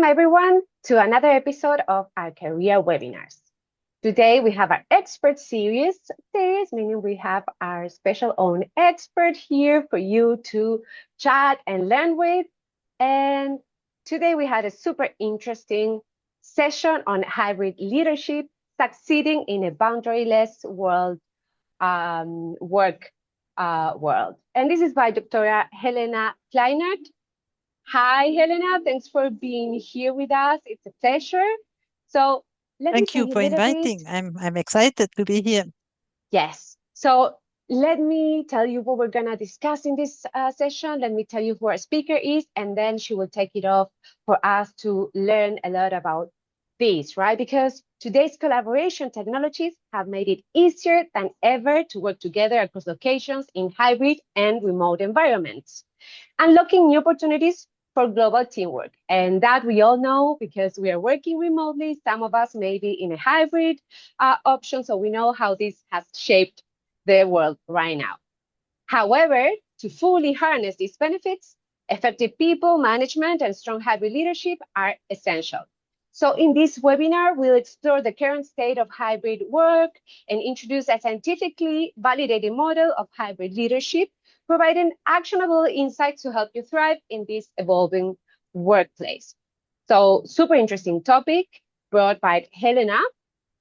everyone to another episode of our career webinars. Today we have our expert series, meaning we have our special own expert here for you to chat and learn with. And today we had a super interesting session on hybrid leadership, succeeding in a boundaryless world world. And this is by Dr. Helena Pleinert. Hi, Helena. Thanks for being here with us. It's a pleasure. So let me Thank tell you you a for little bit. inviting. I'm excited to be here. Yes. So let me tell you what we're going to discuss in this session. Let me tell you who our speaker is, and then she will take it off for us to learn a lot about this, right? Because today's collaboration technologies have made it easier than ever to work together across locations in hybrid and remote environments, unlocking new opportunities for global teamwork. And that we all know because we are working remotely. Some of us may be in a hybrid option, so we know how this has shaped the world right now. However, to fully harness these benefits, effective people management and strong hybrid leadership are essential. So in this webinar, we'll explore the current state of hybrid work and introduce a scientifically validated model of hybrid leadership, providing actionable insights to help you thrive in this evolving workplace. So super interesting topic brought by Helena.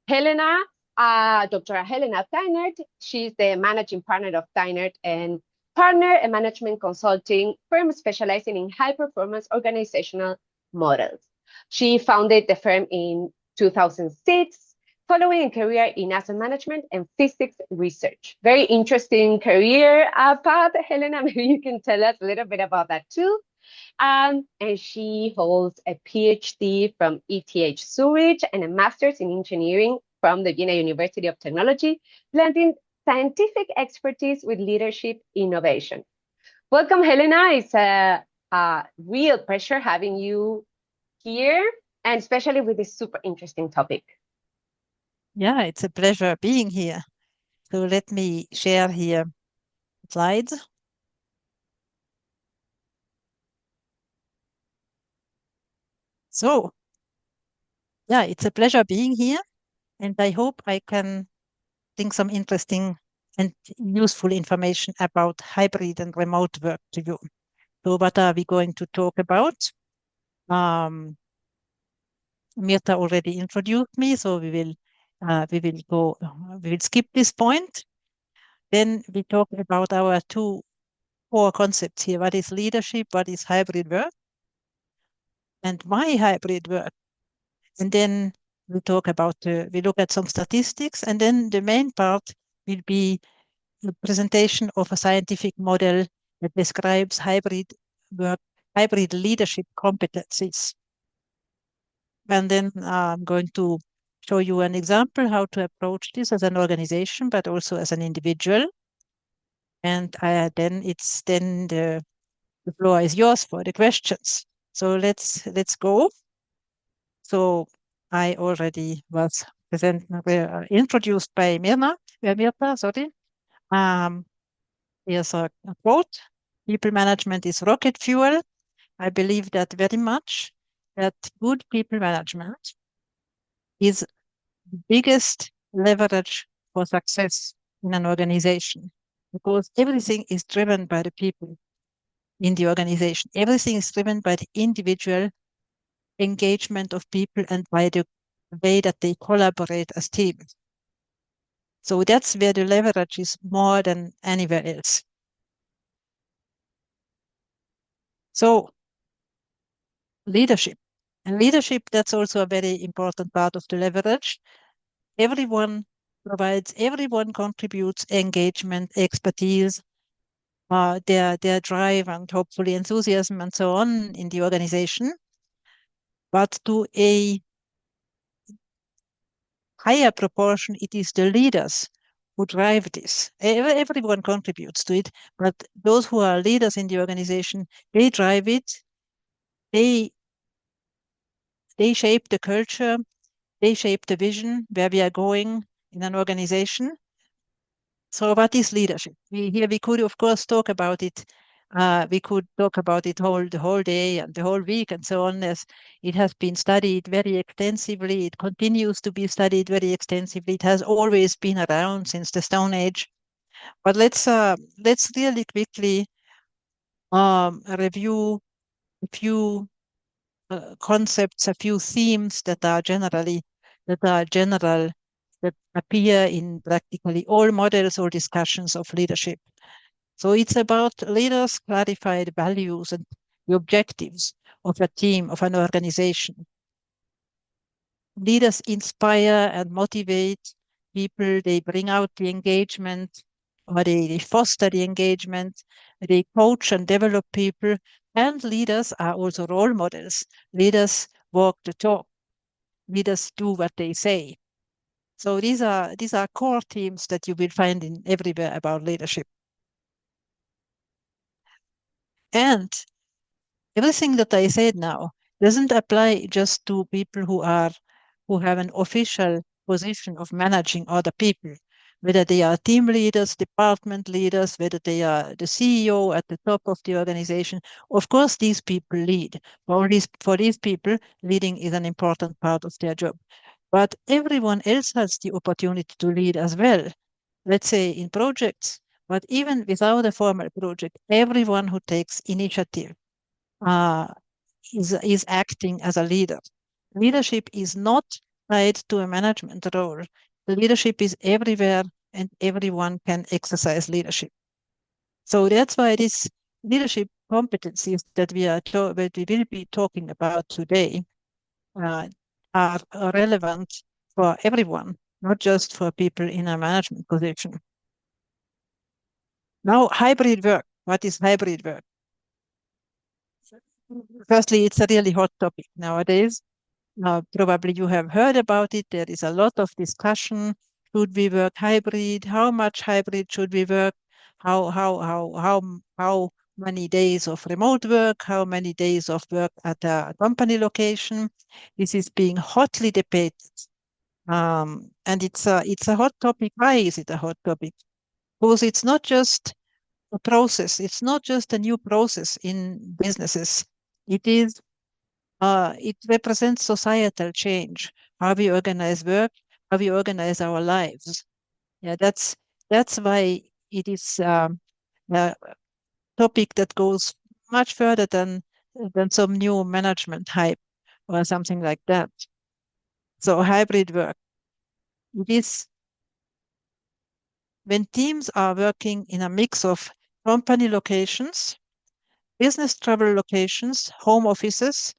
Dr. Helena Pleinert, she's the managing partner of Pleinert and Partner, a management consulting firm specializing in high-performance organizational models. She founded the firm in 2006, following a career in asset management and physics research. Very interesting career path, Helena. Maybe you can tell us a little bit about that too. And she holds a PhD from ETH Zurich and a master's in engineering from the Vienna University of Technology, blending scientific expertise with leadership innovation. Welcome, Helena. It's a real pleasure having you here, and especially with this super interesting topic. Yeah, it's a pleasure being here. So let me share here slides. So, yeah, it's a pleasure being here, and I hope I can bring some interesting and useful information about hybrid and remote work to you. So what are we going to talk about? Mirta already introduced me, so we will skip this point. Then we talk about our two core concepts here. What is leadership? What is hybrid work? And why hybrid work? And then we talk about, we look at some statistics. And then the main part will be the presentation of a scientific model that describes hybrid work, hybrid leadership competencies. And then I'm going to show you an example how to approach this as an organization, but also as an individual. And then the floor is yours for the questions. So let's go. So I already was introduced by Mirta, sorry. Here's a quote. People management is rocket fuel. I believe that very much, that good people management is the biggest leverage for success in an organization, because everything is driven by the people in the organization. Everything is driven by the individual engagement of people and by the way that they collaborate as teams. So that's where the leverage is more than anywhere else. So leadership. And leadership, that's also a very important part of the leverage. Everyone everyone contributes engagement, expertise, their drive and hopefully enthusiasm and so on in the organization. But to a higher proportion, it is the leaders who drive this. Everyone contributes to it, but those who are leaders in the organization, they drive it. They shape the culture. They shape the vision where we are going in an organization. So what is leadership? Here we could, of course, talk about it We could talk about it the whole day and the whole week and so on, as it has been studied very extensively. It continues to be studied very extensively. It has always been around since the Stone Age. But let's really quickly review a few concepts, a few themes that are general, that appear in practically all models or discussions of leadership. So it's about leaders' clarified values and the objectives of a team, of an organization. Leaders inspire and motivate people. They bring out the engagement, or they foster the engagement. They coach and develop people. And leaders are also role models. Leaders walk the talk. Leaders do what they say. So these are core themes that you will find in everywhere about leadership. And everything that I said now doesn't apply just to people who have an official position of managing other people, whether they are team leaders, department leaders, whether they are the CEO at the top of the organization. Of course, these people lead. For these people, leading is an important part of their job. But everyone else has the opportunity to lead as well. Let's say in projects, but even without a formal project, everyone who takes initiative uh, is acting as a leader. Leadership is not tied to a management role. Leadership is everywhere, and everyone can exercise leadership. So that's why these leadership competencies that we will be talking about today uh, are relevant for everyone, not just for people in a management position. Now, hybrid work. What is hybrid work? Firstly, it's a really hot topic nowadays. Probably you have heard about it. There is a lot of discussion. Should we work hybrid? How much hybrid should we work? How many days of remote work? How many days of work at a company location? This is being hotly debated. And it's a hot topic. Why is it a hot topic? Because it's not just a process. It's not just a new process in businesses. It is it represents societal change, how we organize work, how we organize our lives. Yeah, that's why it is a topic that goes much further than some new management hype or something like that. So hybrid work. It is when teams are working in a mix of company locations, business travel locations, home offices,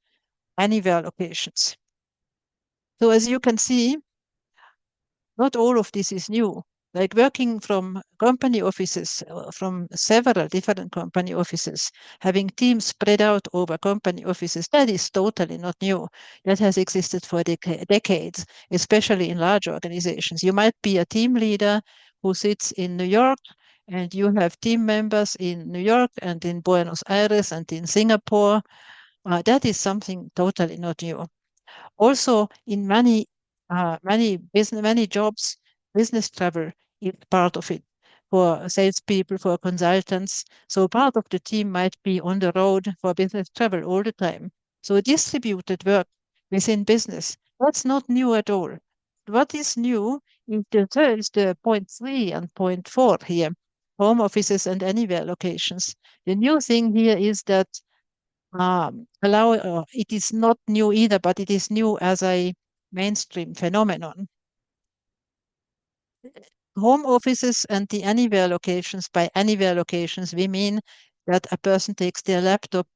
anywhere locations. So as you can see, not all of this is new. Like working from company offices, from several different company offices, having teams spread out over company offices, that is totally not new. That has existed for decades, especially in large organizations. You might be a team leader who sits in New York, and you have team members in New York and in Buenos Aires and in Singapore. That is something totally not new. Also, in many jobs, business travel is part of it for salespeople, for consultants. So part of the team might be on the road for business travel all the time. So distributed work within business, that's not new at all. What is new is the point 3 and point 4 here, home offices and anywhere locations. The new thing here is that it is not new either, but it is new as a mainstream phenomenon. Home offices and the anywhere locations, by anywhere locations, we mean that a person takes their laptop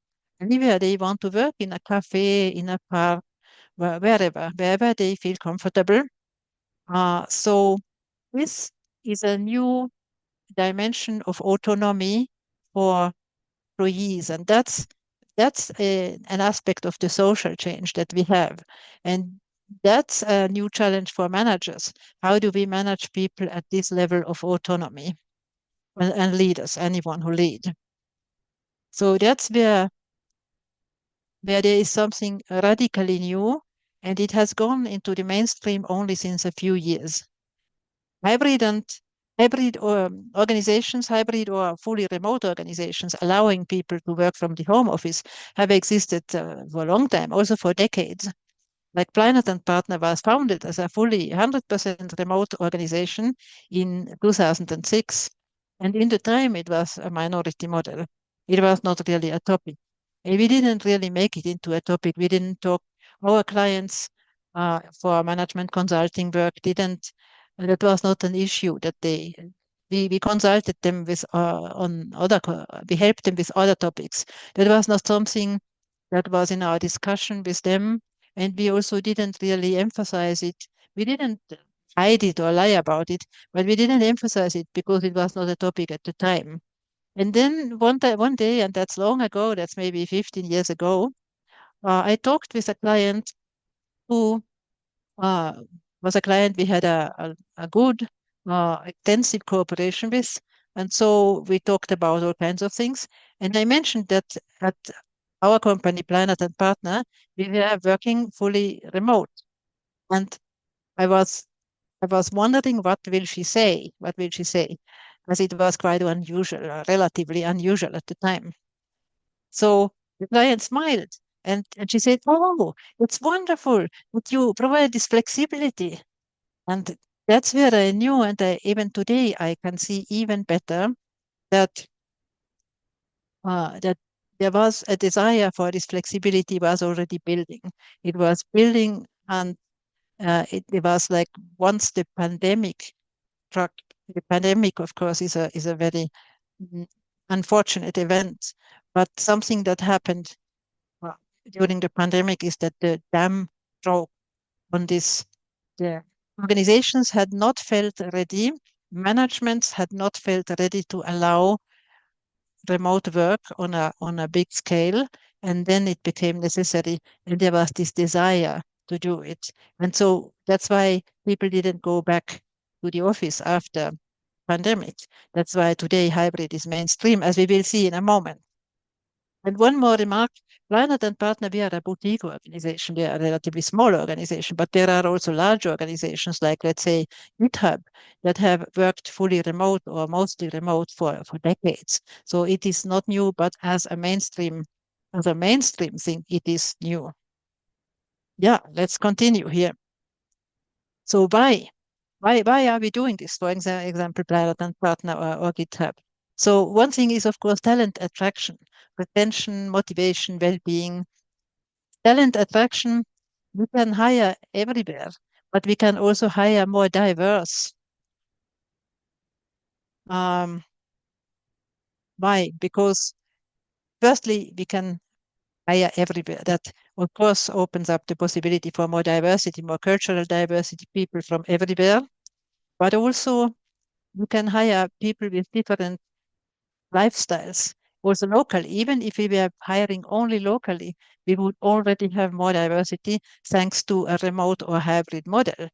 anywhere they want to work, in a cafe, in a park, wherever they feel comfortable. So this is a new dimension of autonomy for employees, and that's an aspect of the social change that we have, and that's a new challenge for managers. How do we manage people at this level of autonomy, and leaders, anyone who lead? So that's where there is something radically new, and it has gone into the mainstream only since a few years. Hybrid and hybrid organizations, hybrid or fully remote organizations, allowing people to work from the home office have existed for a long time, also for decades. Like Pleinert Partner was founded as a fully 100% remote organization in 2006. And in the time, it was a minority model. It was not really a topic. And we didn't really make it into a topic. We didn't talk, our clients for management consulting work didn't, that was not an issue that we consulted them with on other, we helped them with other topics. That was not something that was in our discussion with them, and we also didn't really emphasize it. We didn't hide it or lie about it, but we didn't emphasize it because it was not a topic at the time. And then one day, and that's long ago, that's maybe 15 years ago, I talked with a client who uh, was a client we had a good, extensive cooperation with. And so we talked about all kinds of things. And I mentioned that at our company, Pleinert and Partner, we were working fully remote. And I was I was wondering what will she say? What will she say? As it was quite unusual, relatively unusual at the time. So the client smiled and she said, "Oh, it's wonderful that you provide this flexibility." And that's where I knew, and even today I can see even better that that there was a desire for this flexibility was already building. It was building, and it was like once the pandemic struck. The pandemic, of course, is a very mm, unfortunate event, but something that happened uh, during the pandemic is that the dam broke on this. The organizations had not felt ready, managements had not felt ready to allow remote work on a big scale, and then it became necessary, and there was this desire to do it. And so that's why people didn't go back to the office after pandemic. That's why today hybrid is mainstream, as we will see in a moment. And one more remark, Pleinert and Partner, we are a boutique organization. We are a relatively small organization, but there are also large organizations like, let's say, GitHub that have worked fully remote or mostly remote for decades. So it is not new, but as a mainstream thing, it is new. Yeah, let's continue here. So why are we doing this? For example, Pleinert and Partner or GitHub. So one thing is, of course, talent attraction, retention, motivation, well-being. Talent attraction, we can hire everywhere, but we can also hire more diverse. Um, why? Because firstly, we can hire everywhere. That, of course, opens up the possibility for more diversity, more cultural diversity, people from everywhere. But also, you can hire people with different lifestyles, also locally. Even if we were hiring only locally, we would already have more diversity thanks to a remote or hybrid model.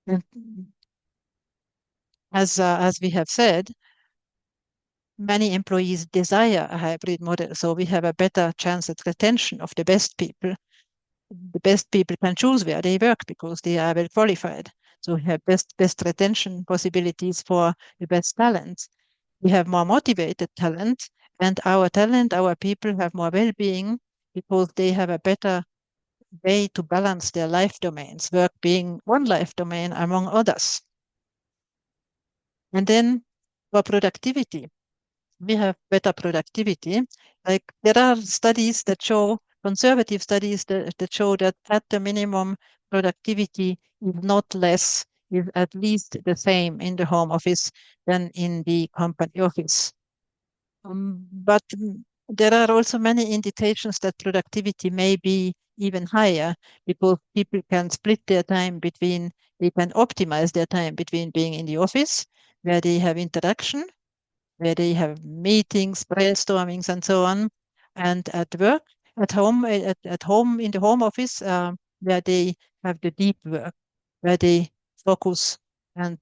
And as we have said, many employees desire a hybrid model, so we have a better chance at retention of the best people. The best people can choose where they work because they are well qualified. So we have best retention possibilities for the best talent. We have more motivated talent, our people have more well-being because they have a better way to balance their life domains, work being one life domain among others. And then for productivity, we have better productivity. Like there are studies that show, conservative studies that show that at the minimum, productivity is not less, is at least the same in the home office than in the company office. But there are also many indications that productivity may be even higher because people can split their time between, they can optimize their time between being in the office, where they have interaction, where they have meetings, brainstormings, and so on, and at work, at home in the home office, where they have the deep work, where they focus and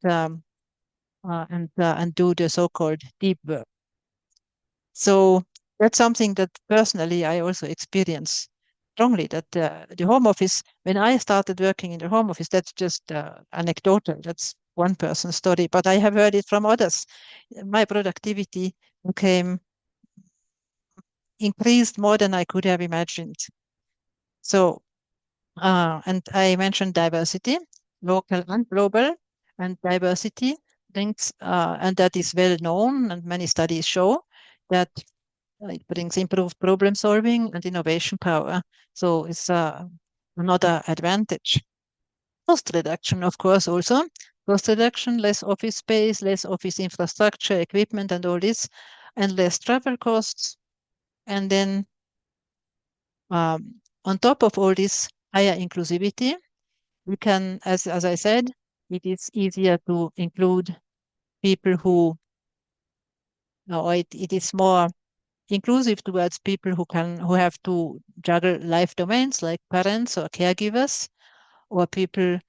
and do the so-called deep work. So that's something that personally I also experience strongly. That the home office, when I started working in the home office, that's just anecdotal. That's one person story, but I have heard it from others. My productivity became increased more than I could have imagined. So, and I mentioned diversity, local and global, and diversity brings, and that is well known, and many studies show that it brings improved problem solving and innovation power. So it's another advantage. Cost reduction, of course, also. Cost reduction, less office space, less office infrastructure, equipment, and all this, and less travel costs. And then on top of all this, higher inclusivity. We can, as I said, it is easier to include people who, or it is more inclusive towards people who have to juggle life domains like parents or caregivers, or people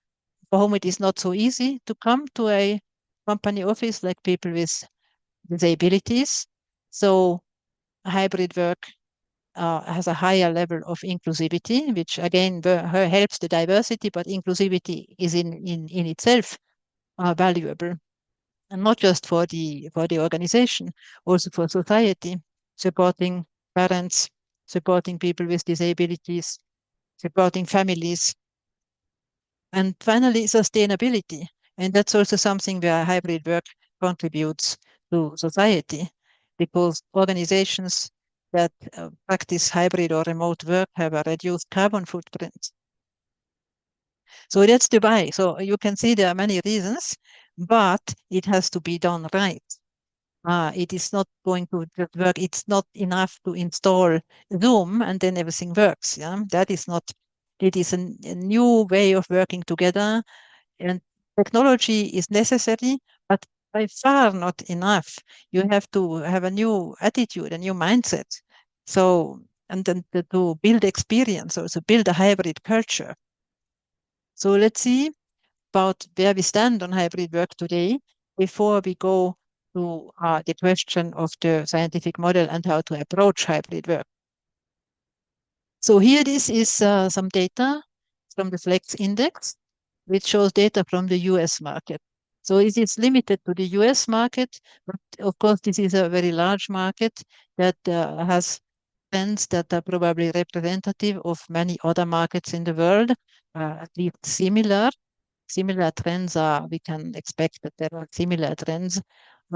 for whom it is not so easy to come to a company office, like people with disabilities. So hybrid work has a higher level of inclusivity, which again helps the diversity, but inclusivity is in itself valuable, and not just for the organization, also for society, supporting parents, supporting people with disabilities, supporting families, and finally sustainability. And that's also something where hybrid work contributes to society, because organizations that practice hybrid or remote work have a reduced carbon footprint. So that's the why. So you can see there are many reasons, but it has to be done right. It is not going to just work. It's not enough to install Zoom and then everything works. Yeah, that is not. It is a new way of working together, and technology is necessary, but by far not enough. You have to have a new attitude, a new mindset. So, and then to build experience, also build a hybrid culture. So let's see about where we stand on hybrid work today before we go to the question of the scientific model and how to approach hybrid work. So here this is some data from the Flex Index, which shows data from the US market. So it is limited to the US market, but of course this is a very large market that has trends that are probably representative of many other markets in the world, at least similar trends are, we can expect that there are similar trends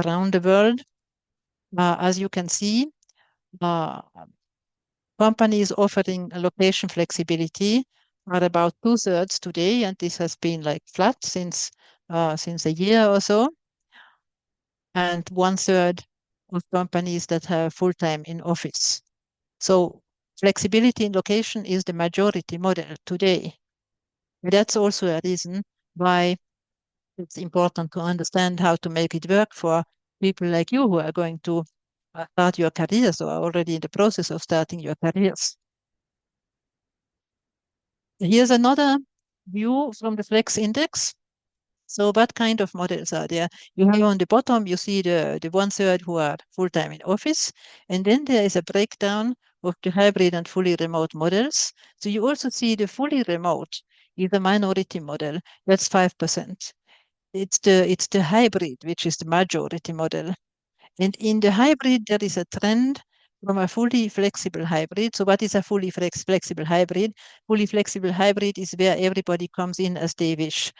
around the world. As you can see, uh, companies offering location flexibility are about two-thirds today, and this has been like flat since a year or so, and one-third of companies that have full-time in office. So flexibility in location is the majority model today. That's also a reason why it's important to understand how to make it work for people like you who are going to start your careers or are already in the process of starting your careers. Here's another view from the Flex Index. So what kind of models are there? You have on the bottom, you see the one-third who are full-time in office, and then there is a breakdown of the hybrid and fully remote models. So you also see the fully remote is a minority model. That's 5%. It's the hybrid, which is the majority model. And in the hybrid, there is a trend from a fully flexible hybrid. So what is a fully flexible hybrid? Fully flexible hybrid is where everybody comes in as they wish.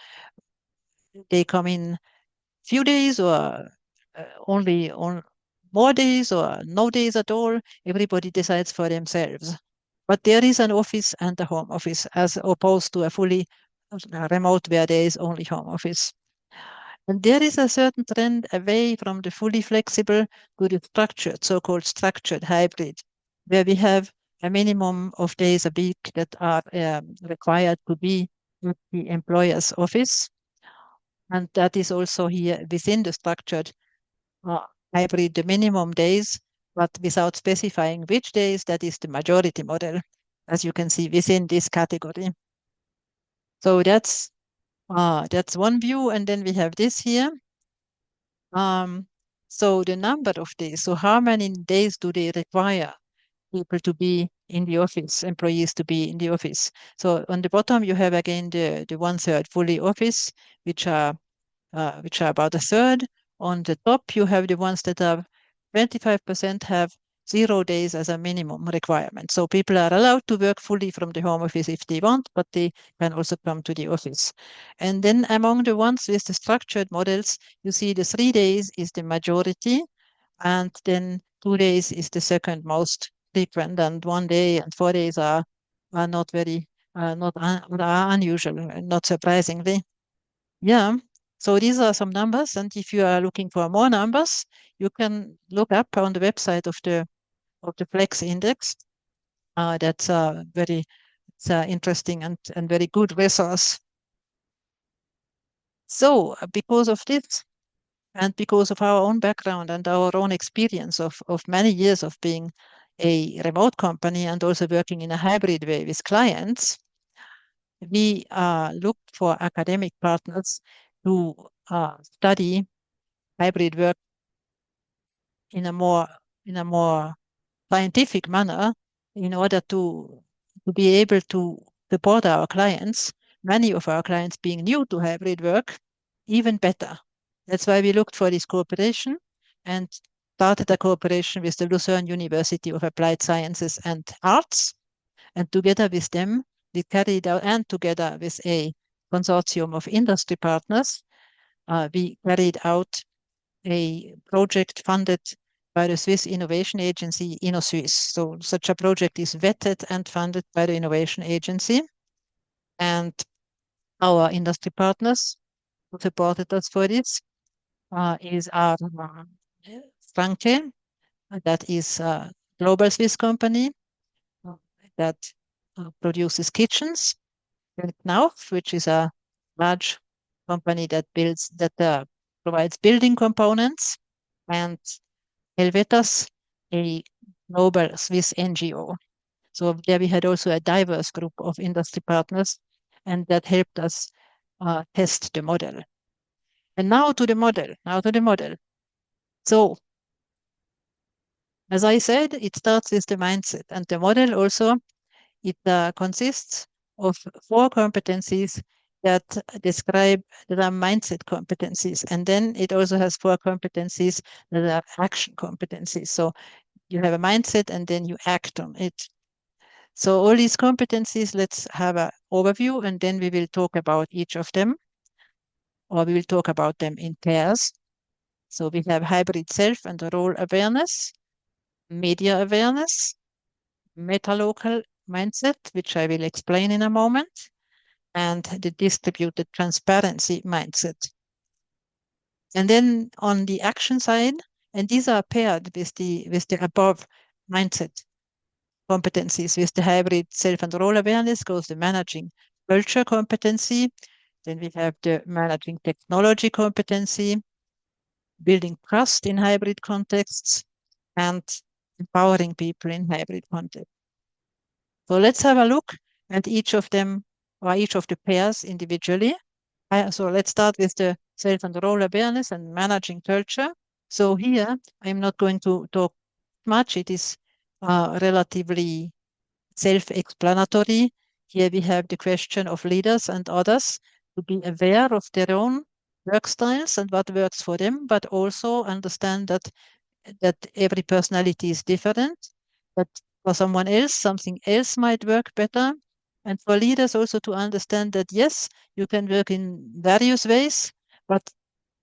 They come in few days or only on more days or no days at all. Everybody decides for themselves. But there is an office and a home office as opposed to a fully remote where there is only home office. And there is a certain trend away from the fully flexible to the structured, so-called structured hybrid, where we have a minimum of days a week that are required to be at the employer's office. And that is also here within the structured uh, hybrid, the minimum days, but without specifying which days, that is the majority model, as you can see within this category. So that's one view. And then we have this here. Um, so the number of days, so how many days do they require people to be in the office, employees to be in the office? So on the bottom, you have again the one-third fully office, which are which are about a third. On the top, you have the ones that are 25% have 0 days as a minimum requirement. So people are allowed to work fully from the home office if they want, but they can also come to the office. And then among the ones with the structured models, you see the 3 days is the majority, and then 2 days is the second most frequent, and 1 day and 4 days are not very not are unusual, not surprisingly. Yeah. So these are some numbers, and if you are looking for more numbers, you can look up on the website of the Flex Index. That's a very it's a interesting and very good resource. So because of this, and because of our own background and our own experience of many years of being a remote company and also working in a hybrid way with clients, we look for academic partners to study hybrid work in a more in a more scientific manner in order to be able to support our clients, many of our clients being new to hybrid work, even better. That's why we looked for this cooperation and started a cooperation with the Lucerne University of Applied Sciences and Arts. And together with them, we carried out, and together with a consortium of industry partners, we carried out a project funded by the Swiss Innovation Agency, InnoSwiss. So such a project is vetted and funded by the Innovation Agency. And our industry partners who supported us for this is our Franke, that is a global Swiss company uh, that produces kitchens, and Knauf, which is a large company that provides building components, and Helvetas, a global Swiss NGO. So there we had also a diverse group of industry partners, and that helped us test the model. And now to the model. Now to the model. So, as I said, it starts with the mindset, and the model also it consists of 4 competencies that describe that are mindset competencies, and then it also has 4 competencies that are action competencies. So you have a mindset and then you act on it. So all these competencies, let's have an overview, and then we will talk about each of them, or we will talk about them in pairs. So we have hybrid self and role awareness, media awareness, metalocal mindset, which I will explain in a moment, and the distributed transparency mindset. And then on the action side, and these are paired with the above mindset competencies. With the hybrid self and role awareness goes the managing culture competency. Then we have the managing technology competency, building trust in hybrid contexts, and empowering people in hybrid contexts. So let's have a look at each of them, or each of the pairs individually. So let's start with the self and role awareness and managing culture. So here I'm not going to talk much. It is relatively self-explanatory. Here we have the question of leaders and others to be aware of their own work styles and what works for them, but also understand that every personality is different, that for someone else, something else might work better. And for leaders also to understand that, yes, you can work in various ways, but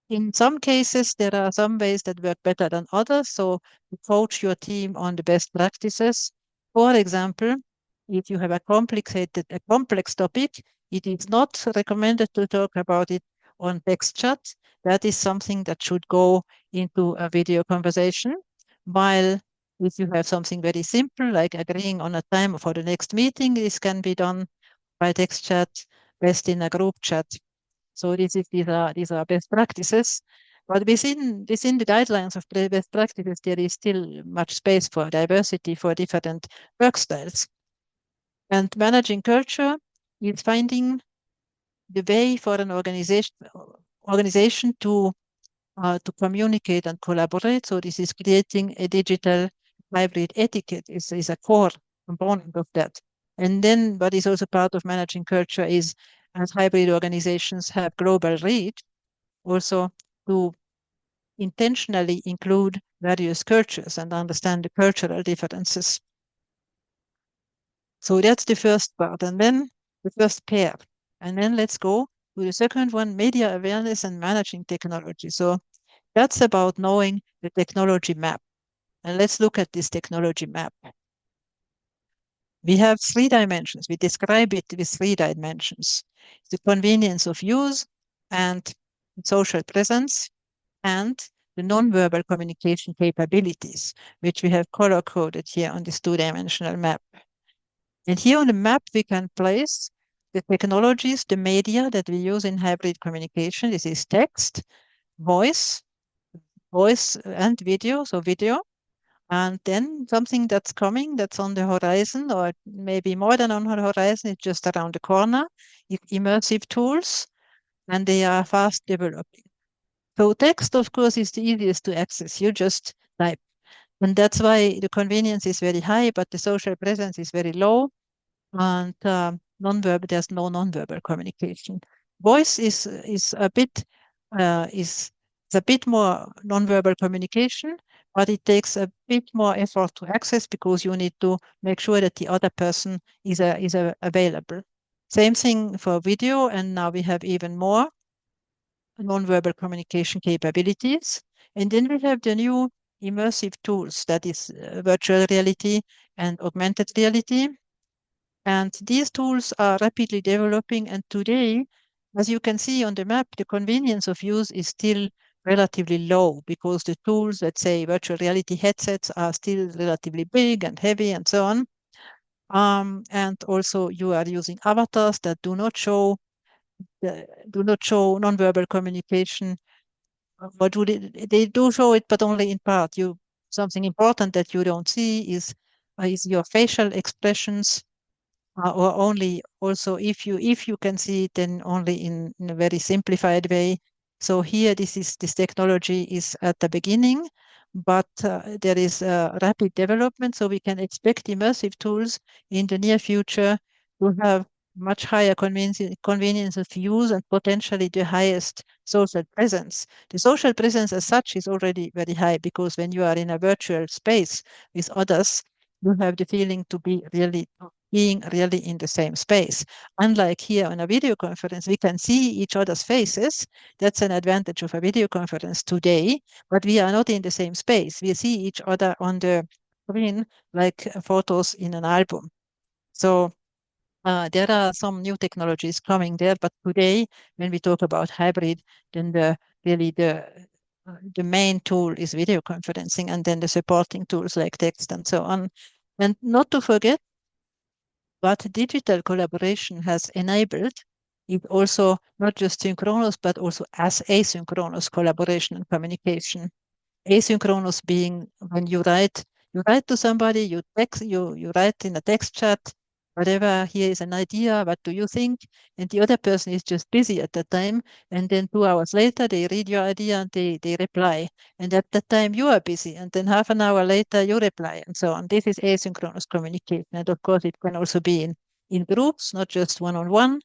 in some cases, there are some ways that work better than others. So to coach your team on the best practices. For example, if you have a complex topic, it is not recommended to talk about it on text chat. That is something that should go into a video conversation. While if you have something very simple, like agreeing on a time for the next meeting, this can be done by text chat, best in a group chat. So these are best practices. But within the guidelines of the best practices, there is still much space for diversity for different work styles. And managing culture is finding the way for an organization to communicate and collaborate. So this is creating a digital hybrid etiquette is a core component of that. And then what is also part of managing culture is as hybrid organizations have global reach, also to intentionally include various cultures and understand the cultural differences. So that's the first part, and then the first pair. And then let's go to the second one, media awareness and managing technology. So that's about knowing the technology map. And let's look at this technology map. We have three dimensions. We describe it with three dimensions: the convenience of use and social presence and the nonverbal communication capabilities, which we have color coded here on this two-dimensional map. And here on the map, we can place the technologies, the media that we use in hybrid communication. This is text, voice, voice and video, so video. And then something that's coming, that's on the horizon, or maybe more than on the horizon, it's just around the corner, immersive tools, and they are fast developing. So text, of course, is the easiest to access. You just type. And that's why the convenience is very high, but the social presence is very low. And nonverbal, there's no nonverbal communication. Voice is a bit is a bit more nonverbal communication, but it takes a bit more effort to access because you need to make sure that the other person is available. Same thing for video, and now we have even more nonverbal communication capabilities. And then we have the new immersive tools, that is virtual reality and augmented reality. And these tools are rapidly developing. And today, as you can see on the map, the convenience of use is still relatively low because the tools, let's say virtual reality headsets, are still relatively big and heavy and so on. And also you are using avatars that do not show nonverbal communication. What would they do show it, but only in part. Something important that you don't see is your facial expressions, or only also if you can see it, then only in a very simplified way. So here this technology is at the beginning, but there is a rapid development, so we can expect immersive tools in the near future to have much higher convenience of use and potentially the highest social presence. The social presence as such is already very high because when you are in a virtual space with others, you have the feeling to be really being really in the same space. Unlike here on a video conference, we can see each other's faces. That's an advantage of a video conference today, but we are not in the same space. We see each other on the screen like photos in an album. So there are some new technologies coming there, but today, when we talk about hybrid, then really the main tool is video conferencing, and then the supporting tools like text and so on. And not to forget, what digital collaboration has enabled is also not just synchronous, but also as asynchronous collaboration and communication. Asynchronous being when you write to somebody, you write in a text chat, whatever, here is an idea, what do you think? And the other person is just busy at that time. And then 2 hours later, they read your idea and they reply. And at that time, you are busy. And then half an hour later, you reply and so on. This is asynchronous communication. And of course, it can also be in groups, not just one-on-one.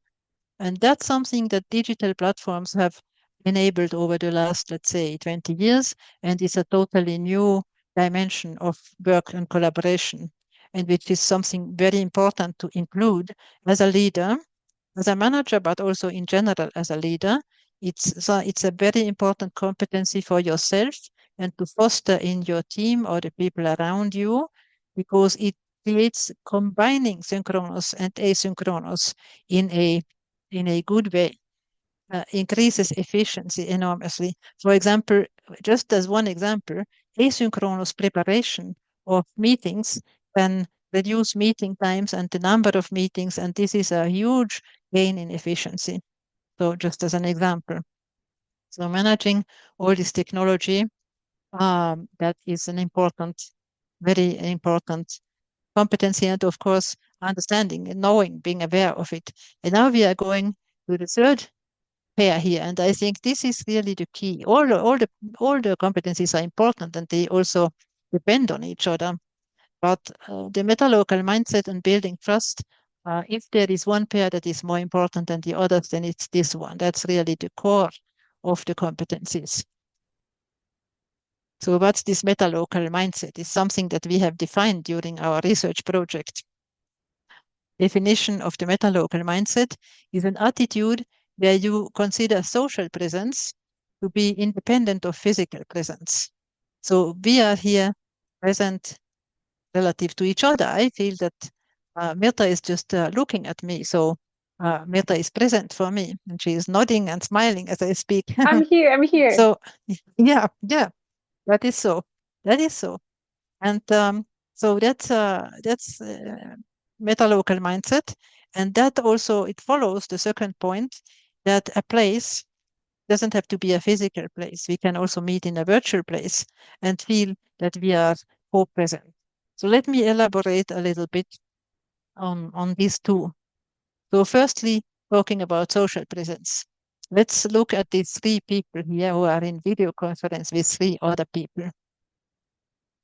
And that's something that digital platforms have enabled over the last, let's say, 20 years, and is a totally new dimension of work and collaboration, and which is something very important to include as a leader, as a manager, but also in general as a leader. It's a very important competency for yourself and to foster in your team or the people around you, because it creates combining synchronous and asynchronous in a good way, increases efficiency enormously. For example, just as one example, asynchronous preparation of meetings can reduce meeting times and the number of meetings, and this is a huge gain in efficiency. So just as an example. So managing all this technology, that is an important, very important competency, and of course, understanding and knowing, being aware of it. And now we are going to the third pair here, and I think this is really the key. All the competencies are important, and they also depend on each other. But the metalocal mindset and building trust, if there is one pair that is more important than the others, then it's this one. That's really the core of the competencies. So what's this meta-local mindset? Is something that we have defined during our research project. Definition of the meta-local mindset is an attitude where you consider social presence to be independent of physical presence. So we are here present relative to each other. I feel that Mirta is just looking at me. So Mirta is present for me, and she is nodding and smiling as I speak. I'm here. I'm here. So yeah, yeah, that is so. That is so. And so that's meta-local mindset, and that also it follows the second point that a place doesn't have to be a physical place. We can also meet in a virtual place and feel that we are co-present. So let me elaborate a little bit on these two. So firstly, talking about social presence. Let's look at these three people here who are in video conference with three other people.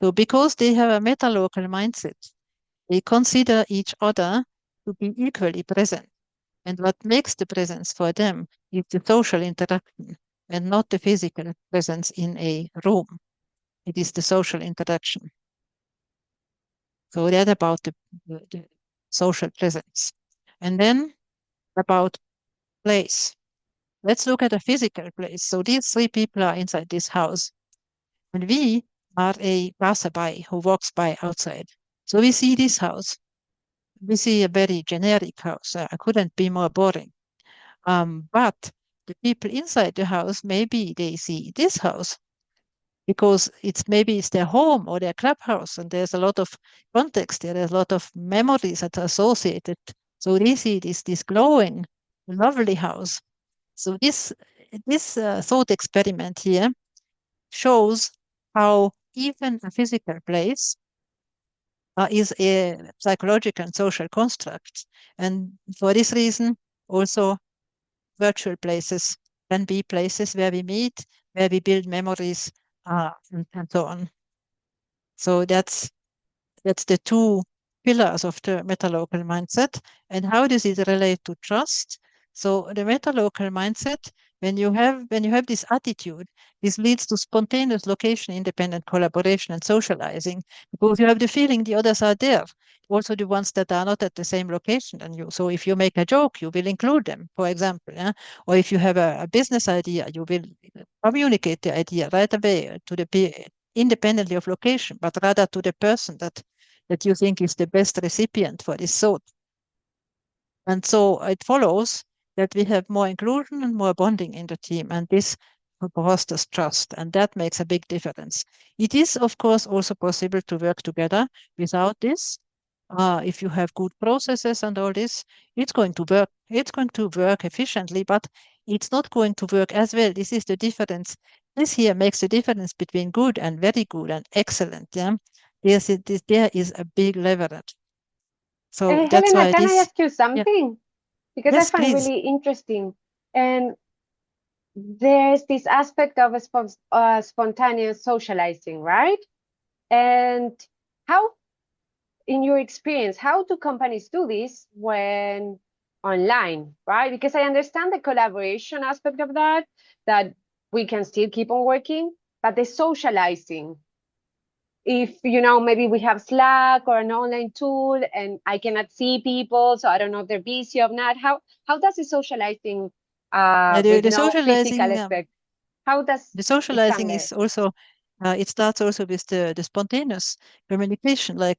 So because they have a meta-local mindset, they consider each other to be equally present. And what makes the presence for them is the social interaction and not the physical presence in a room. It is the social interaction. So that about the social presence. And then about place. Let's look at a physical place. So these three people are inside this house, and we are a passerby who walks by outside. So we see this house. We see a very generic house. Couldn't be more boring. But the people inside the house, maybe they see this house because it's their home or their clubhouse, and there's a lot of context there. There's a lot of memories that are associated. So they see this glowing, lovely house. So this thought experiment here shows how even a physical place is a psychological and social construct, and for this reason, also virtual places can be places where we meet, where we build memories, and so on. So that's the two pillars of the metalocal mindset. And how does it relate to trust? So the metalocal mindset, when you have this attitude, this leads to spontaneous location independent collaboration and socializing, because you have the feeling the others are there, also the ones that are not at the same location than you. So if you make a joke, you will include them, for example. Yeah? Or if you have a business idea, you will communicate the idea right away to independently of location, but rather to the person that you think is the best recipient for this thought. And so it follows that we have more inclusion and more bonding in the team, and this fosters trust, and that makes a big difference. It is, of course, also possible to work together without this. If you have good processes and all this, it's going to work. It's going to work efficiently, but it's not going to work as well. This is the difference. This here makes the difference between good and very good and excellent. Yeah, there is a big leverage. So that's Helena, why can I this, ask you yeah, something? Because I yes, find please. really interesting. And there's this aspect of a spontaneous socializing, right? And how, in your experience, how do companies do this when online, right? Because I understand the collaboration aspect of that we can still keep on working, but the socializing, if maybe we have Slack or an online tool and I cannot see people, so I don't know if they're busy or not. How does the socializing The, with the no physical socializing aspect, how does The it come socializing there? is also, it starts also with the spontaneous communication. Like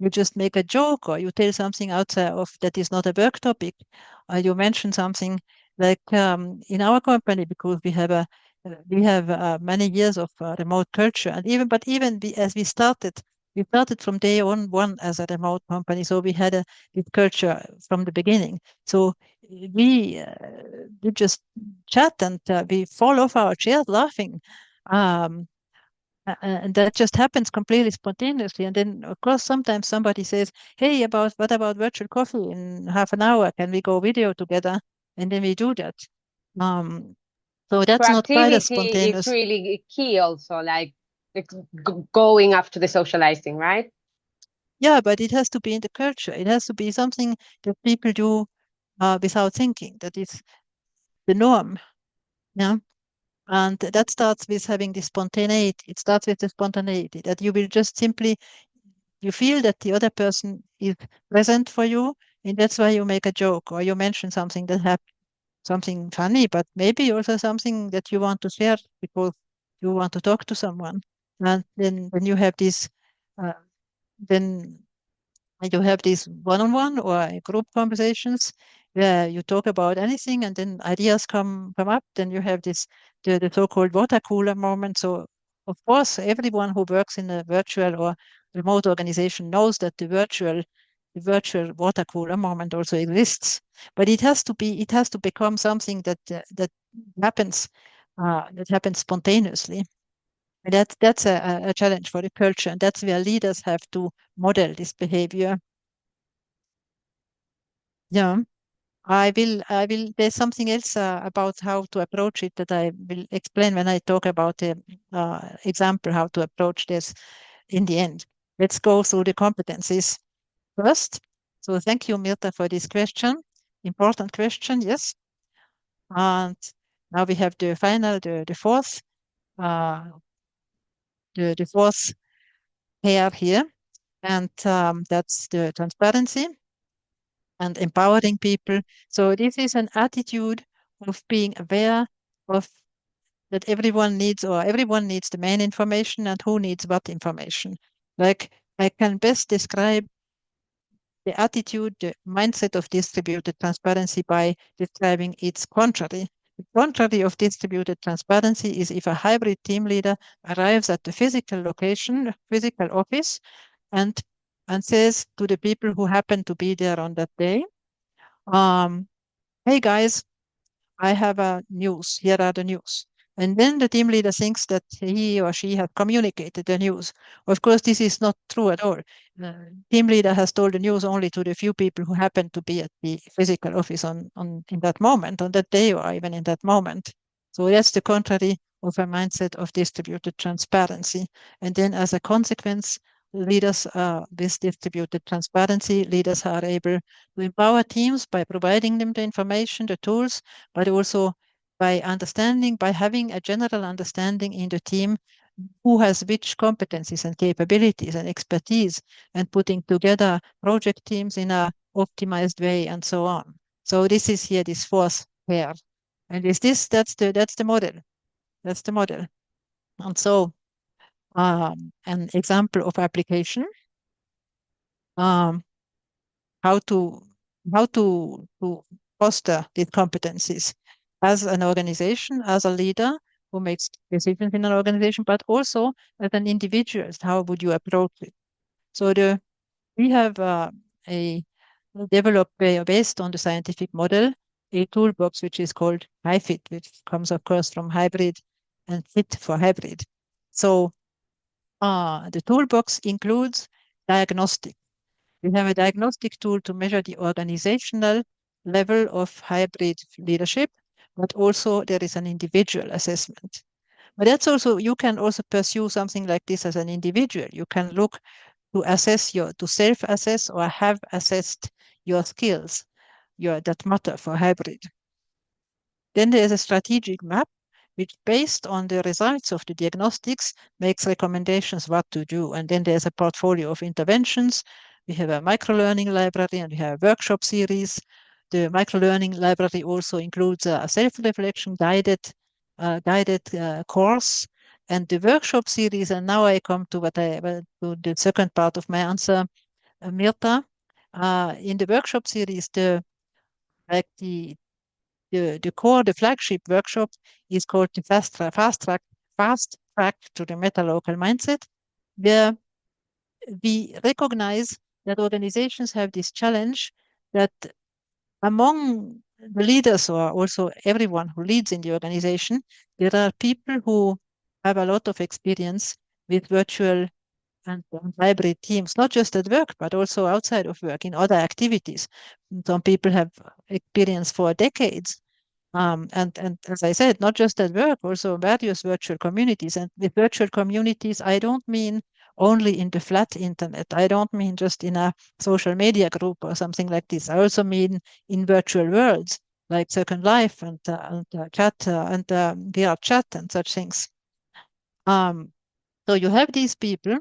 you just make a joke or you tell something outside of that is not a work topic. You mention something like in our company, because we have many years of remote culture, and even as we started from day one as a remote company, so we had this culture from the beginning. So we uh, we just chat, and we fall off our chairs laughing. Um, and that just happens completely spontaneously. And then, of course, sometimes somebody says, "Hey, what about virtual coffee in half an hour? Can we go video together?" And then we do that. Um, so that's not quite as Proactivity is spontaneous. really key also, like going after the socializing, right? Yeah, but it has to be in the culture. It has to be something that people do without thinking. That is the norm. Yeah. And that starts with having the spontaneity. It starts with the spontaneity that you will just simply, you feel that the other person is present for you, and that's why you make a joke or you mention something that happened, something funny, but maybe also something that you want to share because you want to talk to someone. And then when you have this, uh, then you have these one-on-one or group conversations where you talk about anything and then ideas come up. Then you have this the so-called water cooler moment. So of course, everyone who works in a virtual or remote organization knows that the virtual water cooler moment also exists. But it has to become something happens that happens spontaneously. And that's a challenge for the culture, and that's where leaders have to model this behavior. Yeah, there's something else about how to approach it that I will explain when I talk about the example, how to approach this in the end. Let's go through the competencies first. So thank you, Mirta, for this question. Important question, yes. And now we have the final, uh, the fourth pair here, and that's the transparency and empowering people. So this is an attitude of being aware of that everyone needs the main information and who needs what information. Like I can best describe the attitude, the mindset of distributed transparency by describing its contrary. The contrary of distributed transparency is if a hybrid team leader arrives at the physical location, physical office, and says to the people who happen to be there on that day, um, hey guys, I have a news. Here are the news. And then the team leader thinks that he or she has communicated the news. Of course, this is not true at all. The team leader has told the news only to the few people who happen to be at the physical office on in that moment, on that day, or even in that moment. So that's the contrary of a mindset of distributed transparency. And then as a consequence, leaders with distributed transparency, leaders are able to empower teams by providing them the information, the tools, but also by having a general understanding in the team who has which competencies and capabilities and expertise, and putting together project teams in a optimized way and so on. So this is here this fourth pair. And is this that's the model. That's the model. And so an example of application, um, how to to foster these competencies as an organization, as a leader who makes decisions in an organization, but also as an individual. How would you approach it? So we have a developed based on the scientific model a toolbox which is called HiFit, which comes of course from hybrid and fit for hybrid. So the toolbox includes diagnostic. We have a diagnostic tool to measure the organizational level of hybrid leadership, but also there is an individual assessment. But that's also, you can also pursue something like this as an individual. You can look to self-assess or have assessed your skills, that matter for hybrid. Then there is a strategic map, which based on the results of the diagnostics makes recommendations what to do. And then there's a portfolio of interventions. We have a microlearning library and we have a workshop series. The microlearning library also includes a self-reflection guided course. And the workshop series, and now I come to to the second part of my answer, Mirta. In the workshop series, like the core, the flagship workshop is called the fast track to the meta local mindset, where we recognize that organizations have this challenge that among the leaders or also everyone who leads in the organization, there are people who have a lot of experience with virtual and hybrid teams, not just at work, but also outside of work in other activities. Some people have experience for decades and as I said, not just at work, also various virtual communities. And with virtual communities, I don't mean only in the flat internet. I don't mean just in a social media group or something like this. I also mean in virtual worlds like Second Life and chat and VR chat and such things. Um, so you have these people,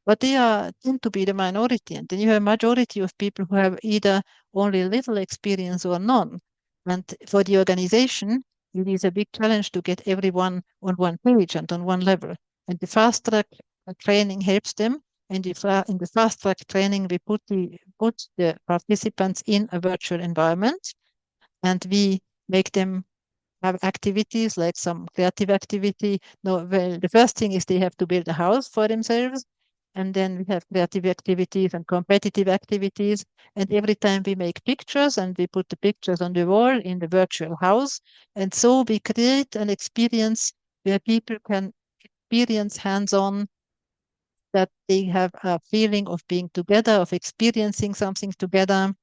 but they are tend to be the minority, and then you have majority of people who have either only little experience or none. And for the organization, it is a big challenge to get everyone on one page and on one level. And the fast track training helps them. And in the fast track training, we put the participants in a virtual environment, and we make them have activities like some creative activity. No, well, the first thing is they have to build a house for themselves. And then we have creative activities and competitive activities. And every time we make pictures and we put the pictures on the wall in the virtual house. And so we create an experience where people can experience hands-on, that they have a feeling of being together, of experiencing something together,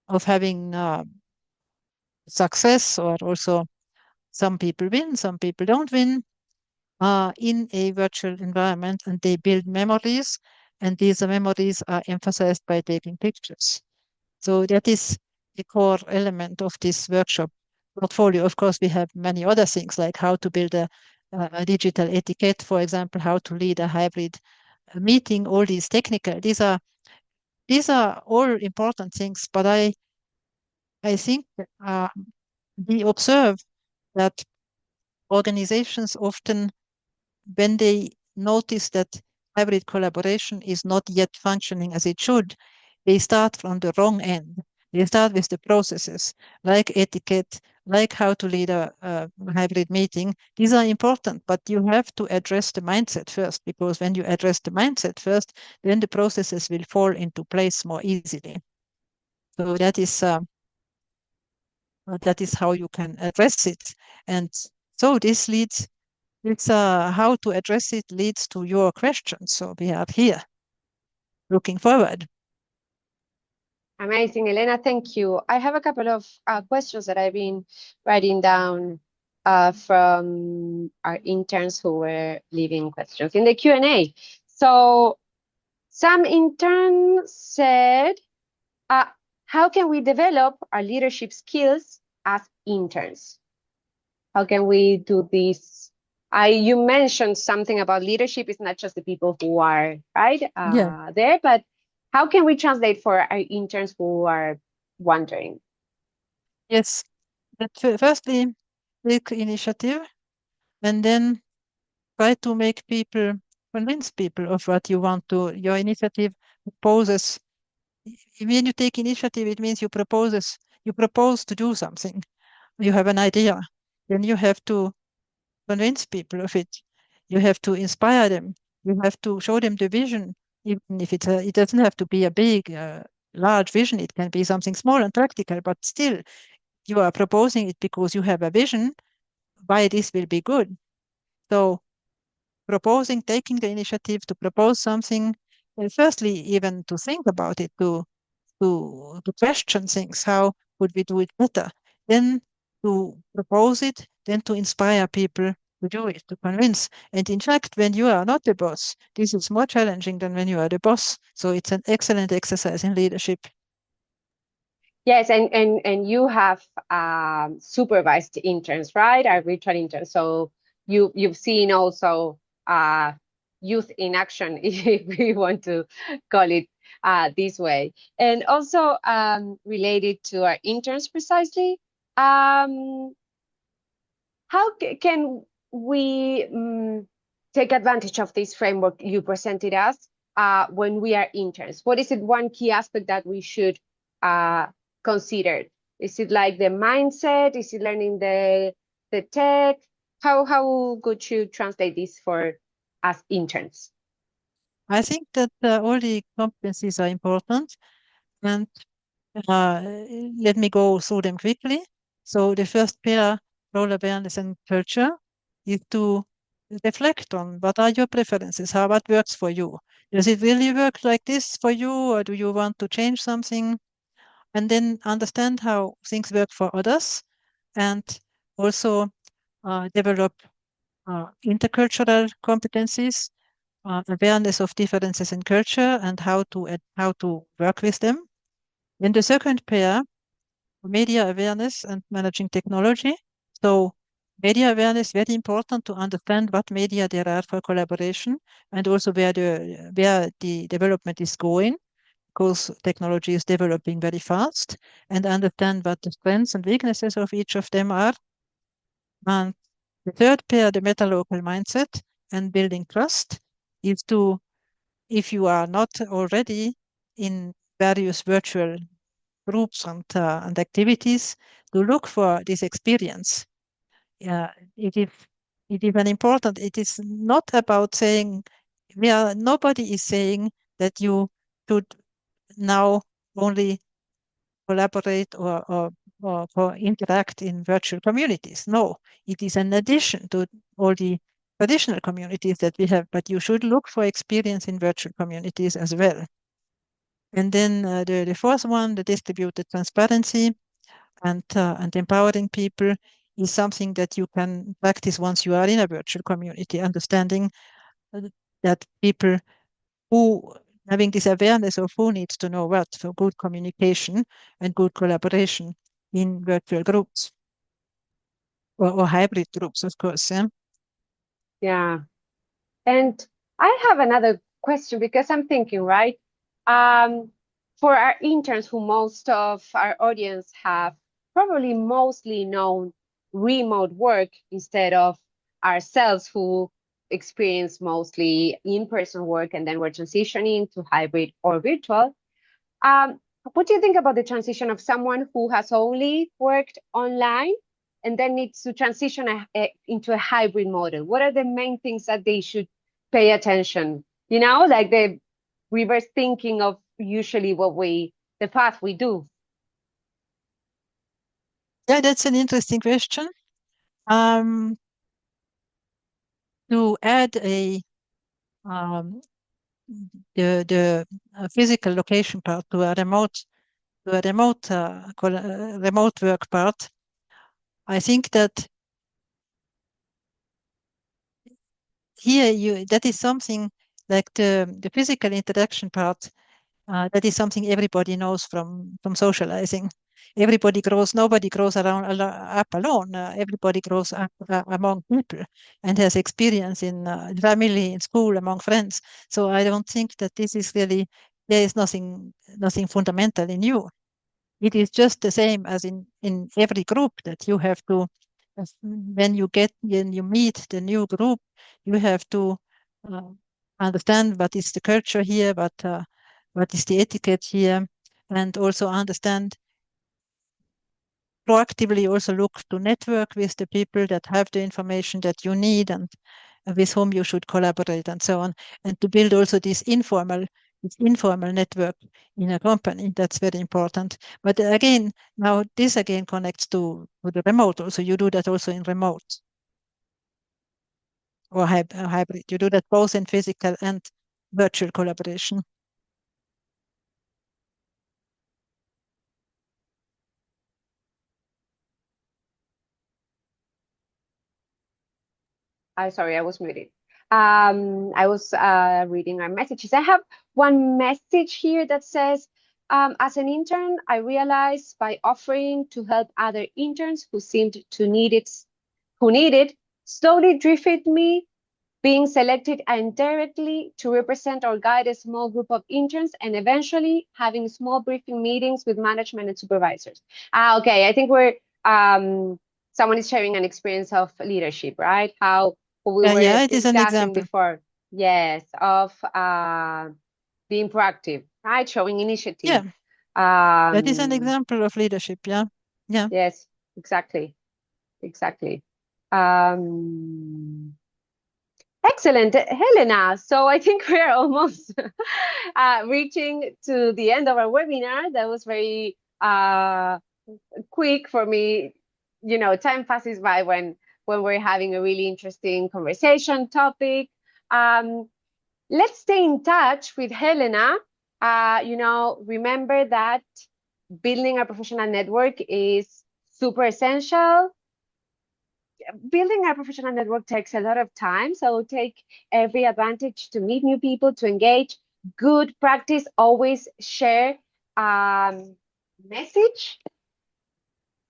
of having success, or also some people win, some people don't win, in a virtual environment, and they build memories, and these memories are emphasized by taking pictures. So that is the core element of this workshop portfolio. Of course, we have many other things like how to build a digital etiquette, for example, how to lead a hybrid meeting, all these technical, these are all important things, but I think uh, we observe that organizations often, when they notice that hybrid collaboration is not yet functioning as it should, they start from the wrong end. They start with the processes, like etiquette, like how to lead a hybrid meeting. These are important, but you have to address the mindset first, because when you address the mindset first, then the processes will fall into place more easily. So that is how you can address it. And so this leads it's how to address it leads to your question. So we are here looking forward. Amazing, Elena. Thank you. I have a couple of questions that I've been writing down from our interns who were leaving questions in the Q&A. So some interns said, uh, how can we develop our leadership skills as interns? How can we do this? You mentioned something about leadership. It's not just the people who are right Yeah. there, but how can we translate for our interns who are wondering? Yes. But firstly, take initiative, and then try to make people, convince people of what you want to. Your initiative proposes. When you take initiative, it means you propose to do something. You have an idea. Then you have to convince people of it. You have to inspire them. You have to show them the vision, even if it doesn't have to be a big, large vision. It can be something small and practical, but still, you are proposing it because you have a vision why this will be good. So, proposing, taking the initiative to propose something, firstly, even to think about it, to question things. How could we do it better? Then to propose it, then to inspire people to do it, to convince. And in fact, when you are not the boss, this is more challenging than when you are the boss. So it's an excellent exercise in leadership. Yes, and you have supervised interns, right? Our virtual interns. So you've seen also youth in action, if we want to call it this way. And also related to our interns precisely, how can we take advantage of this framework you presented us when we are interns? What is it one key aspect that we should uh, consider? Is it like the mindset? Is it learning the tech? How could you translate this for us interns? I think that all the competencies are important. And Uh, let me go through them quickly. So the first pair, role awareness and culture, is to reflect on what are your preferences, how what works for you. Does it really work like this for you, or do you want to change something? And then understand how things work for others, and also develop intercultural competencies, awareness of differences in culture, and how to work with them. In the second pair, media awareness and managing technology. So media awareness, very important to understand what media there are for collaboration and also where the development is going, because technology is developing very fast, and understand what the strengths and weaknesses of each of them are. And the third pair, the meta-local mindset and building trust, is to, if you are not already in various virtual groups and activities, to look for this experience. Yeah, it is an important. It is not about saying nobody is saying that you should now only collaborate or interact in virtual communities. No, it is an addition to all the traditional communities that we have, but you should look for experience in virtual communities as well. And then the fourth one, the distributed transparency and empowering people, is something that you can practice once you are in a virtual community, understanding uh, that people who having this awareness of who needs to know what for good communication and good collaboration in virtual groups or hybrid groups, of course. Yeah. Yeah. And I have another question because I'm thinking, right? Um, for our interns, who most of our audience have probably mostly known remote work instead of ourselves, who experience mostly in-person work, and then we're transitioning to hybrid or virtual. Um, what do you think about the transition of someone who has only worked online and then needs to transition into a hybrid model? What are the main things that they should pay attention? You know, like the reverse thinking of usually the path we do. Yeah, that's an interesting question. Um, to add um, the physical location part to a remote work part, I think that here that is something like the physical interaction part. That is something everybody knows from socializing. Nobody grows up alone. Everybody grows up among people and has experience in family, in school, among friends. So I don't think that this is really, there is nothing fundamentally new. It is just the same as in every group that you have to, when you meet the new group, you have to uh, understand what is the culture here, what is the etiquette here, and also understand proactively also look to network with the people that have the information that you need and with whom you should collaborate and so on, and to build also this informal network in a company. That's very important. But again, now this again connects to the remote. Also, you do that also in remote or hybrid. You do that both in physical and virtual collaboration. Sorry, I was muted. I was reading our messages. I have one message here that says, as an intern, I realized by offering to help other interns who seemed to need it, slowly drifted me being selected indirectly to represent or guide a small group of interns, and eventually having small briefing meetings with management and supervisors. Okay, I think someone is sharing an experience of leadership, right? How we were Yeah, it is an discussing example. before, yes, of being proactive, right? Showing Yeah, initiative. that is an Um, example of leadership. Yeah, yeah. yes, exactly, exactly. Um, Excellent, Helena. So I think we're almost reaching to the end of our webinar. That was very quick for me. You know, time passes by when we're having a really interesting conversation topic. Um, let's stay in touch with Helena. Remember that building a professional network is super essential. Building a professional network takes a lot of time, so take every advantage to meet new people, to engage. Good practice, always share message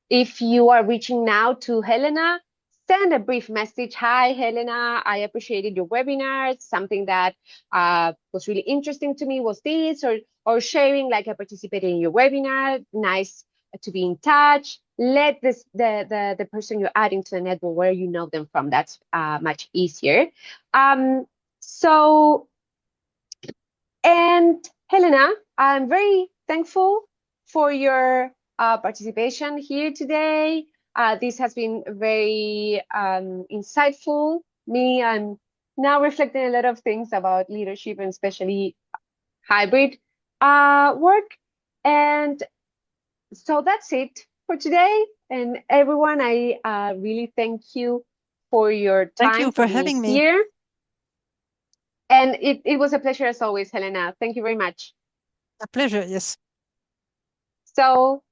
If you are reaching now to Helena, send a brief message. Hi, Helena. I appreciated your webinar. Something that was really interesting to me was this, or sharing like I participated in your webinar. Nice to be in touch. Let this the person you're adding to the network where you know them from. That's much easier. So, and Helena, I'm very thankful for your participation here today. This has been very insightful. Me, I'm now reflecting a lot of things about leadership and especially hybrid work. And so that's it for today. And everyone, I really thank you for your Thank time, you for for being having me. here. And it was a pleasure as always, Helena. Thank you very much. A pleasure, yes. So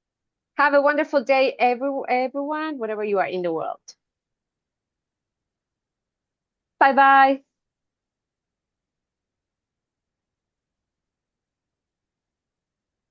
have a wonderful day, everyone, wherever you are in the world. Bye bye.